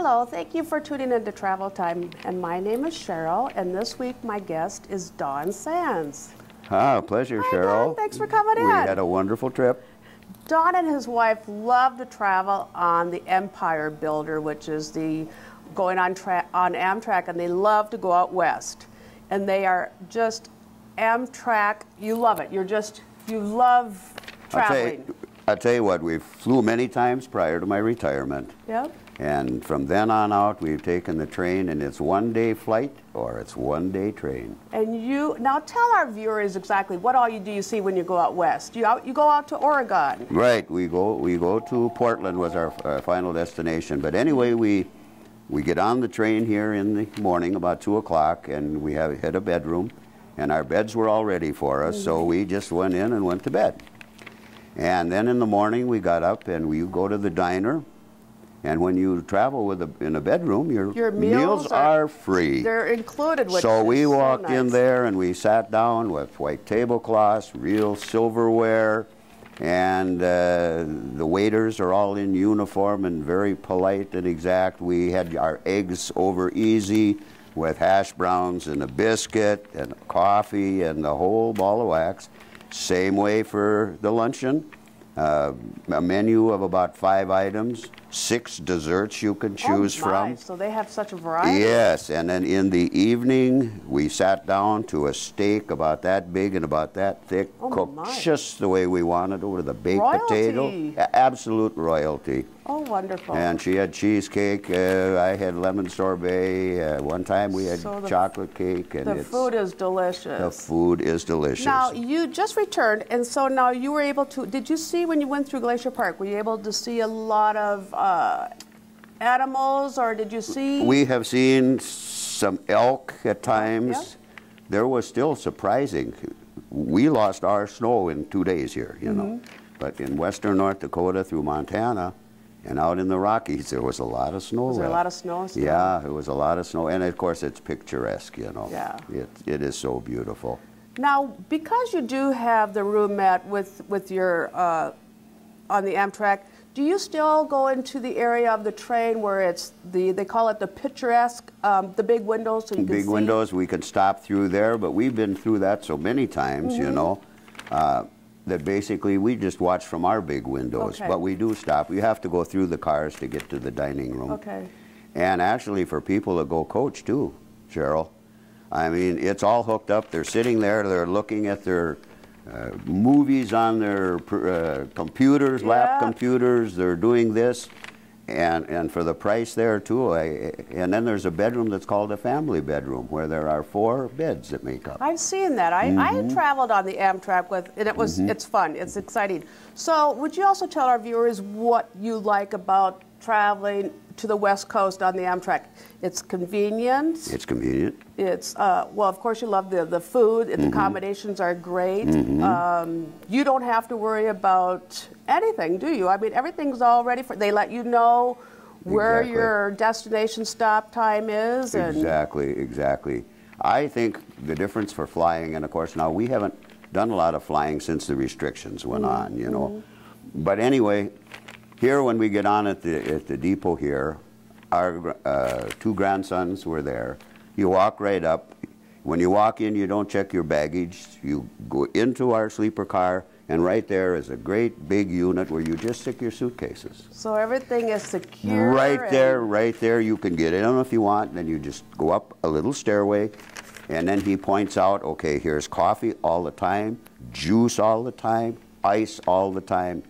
Hello, thank you for tuning in to Travel Time. And my name is Cheryl, and this week my guest is Don Sands. Pleasure, Hi, Cheryl. Don. Thanks for coming in. We had a wonderful trip. Don and his wife love to travel on the Empire Builder, which is the going on Amtrak, and they love to go out west. And they are just Amtrak. You love it. You love traveling. I'll tell you what, we flew many times prior to my retirement. Yep. And from then on out, we've taken the train, and it's one-day flight or it's one-day train. And now tell our viewers exactly what all do you see when you go out west. You go out to Oregon. Right. We go to Portland was our final destination. But anyway, we get on the train here in the morning about 2 o'clock, and we hit a bedroom, and our beds were all ready for us, so we just went in and went to bed. And then in the morning we got up and we go to the diner, and when you travel in a bedroom, your meals are free. They're included with So we walked nice. in there and we sat down with white tablecloths, real silverware, and the waiters are all in uniform and very polite and exact. We had our eggs over easy with hash browns and a biscuit and coffee and the whole ball of wax. Same way for the luncheon, a menu of about 5 items, 6 desserts you can choose from. So they have such a variety. Yes, and then in the evening, we sat down to a steak about that big and about that thick, cooked just the way we wanted it with a baked potato. Absolute royalty. Oh, wonderful. And she had cheesecake, I had lemon sorbet, one time we had chocolate cake. And the food is delicious. The food is delicious. Now, you just returned, and so now you were able to, did you see when you went through Glacier Park, were you able to see a lot of animals, or did you see? We have seen some elk at times. Yeah. There was still surprising. We lost our snow in 2 days here, you know. But in western North Dakota through Montana, and out in the Rockies, there was a lot of snow. Was there a lot of snow still? Yeah, it was a lot of snow. And of course, it's picturesque, you know. Yeah. It is so beautiful. Now, because you do have the roomette with your, on the Amtrak, do you still go into the area of the train where it's they call it the picturesque, the big windows so you can see? Big windows, we can stop through there, but we've been through that so many times, you know. That basically we just watch from our big windows, but we do stop. You have to go through the cars to get to the dining room. Okay. And actually for people that go coach too, Cheryl, I mean, it's all hooked up. They're sitting there, they're looking at their movies on their computers, lap computers, they're doing this. And for the price there too, and then there's a bedroom that's called a family bedroom where there are 4 beds that make up. I've seen that. I traveled on the Amtrak and it was it's fun, it's exciting. So would you also tell our viewers what you like about traveling to the West Coast on the Amtrak? It's convenient. It's convenient. It's well, of course you love the food. The accommodations are great. You don't have to worry about anything, do you? I mean, everything's all ready for. They let you know where your destination stop time is. Exactly. I think the difference for flying, and of course now we haven't done a lot of flying since the restrictions went on, you know. But anyway, here when we get on at the depot here, our 2 grandsons were there. You walk right up. When you walk in, you don't check your baggage. You go into our sleeper car, and right there is a great big unit where you just stick your suitcases. So everything is secure. Right there. You can get in if you want, and then you just go up a little stairway, and then he points out, okay, here's coffee all the time, juice all the time, ice all the time.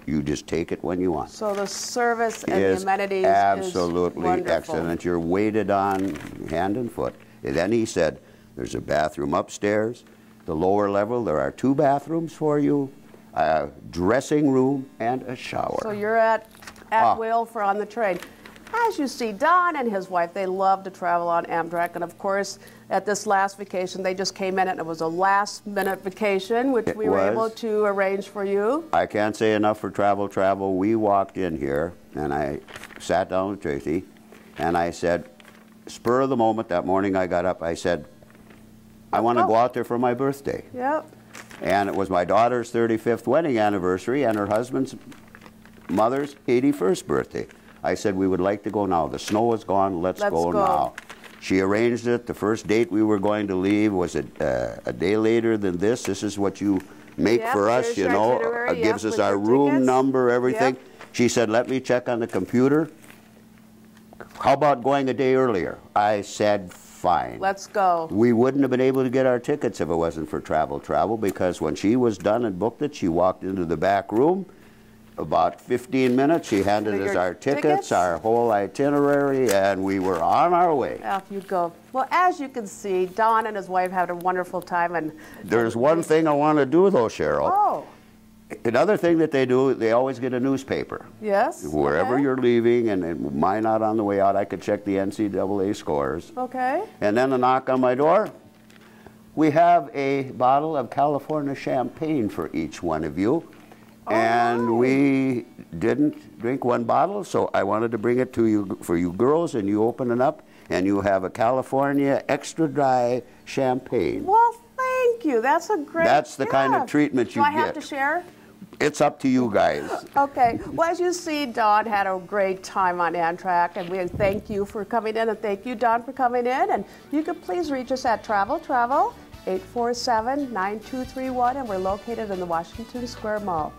You just take it when you want. So the service and the amenities absolutely is excellent. You're waited on hand and foot. And then he said, there's a bathroom upstairs. The lower level, there are 2 bathrooms for you, a dressing room, and a shower. So you're at will for on the train. As you see, Don and his wife, they love to travel on Amtrak. And of course, at this last vacation, they just came in and it was a last-minute vacation, which we were able to arrange for you. I can't say enough for travel. We walked in here, and I sat down with Tracy, and I said, spur of the moment, that morning I got up, I said, I want to go out there for my birthday. Yep. And it was my daughter's 35th wedding anniversary and her husband's mother's 81st birthday. I said, we would like to go now. The snow is gone. Let's go now. She arranged it. The first date we were going to leave was a day later than this. This is what you make for us, you know. It gives us our room number, everything. She said, let me check on the computer. How about going a day earlier? I said, fine. Let's go. We wouldn't have been able to get our tickets if it wasn't for Travel, because when she was done and booked it, she walked into the back room. About 15 minutes, she handed us our tickets, our whole itinerary, and we were on our way. Off you go. Well, as you can see, Don and his wife had a wonderful time. And there's one thing I want to do, though, Cheryl. Oh. Another thing that they do, they always get a newspaper. Yes. Wherever you're leaving, and mine out on the way out, I could check the NCAA scores. Okay. And then a knock on my door. We have a bottle of California champagne for each one of you. And we didn't drink one bottle, so I wanted to bring it to you for you girls, and you open it up, and you have a California extra dry champagne. Well, thank you. That's a great That's the kind of treatment you get. Do I have to share? It's up to you guys. Okay. Well, as you see, Don had a great time on Amtrak, and we thank you for coming in, and thank you, Don, for coming in. And you could please reach us at Travel 847-9231, and we're located in the Washington Square Mall.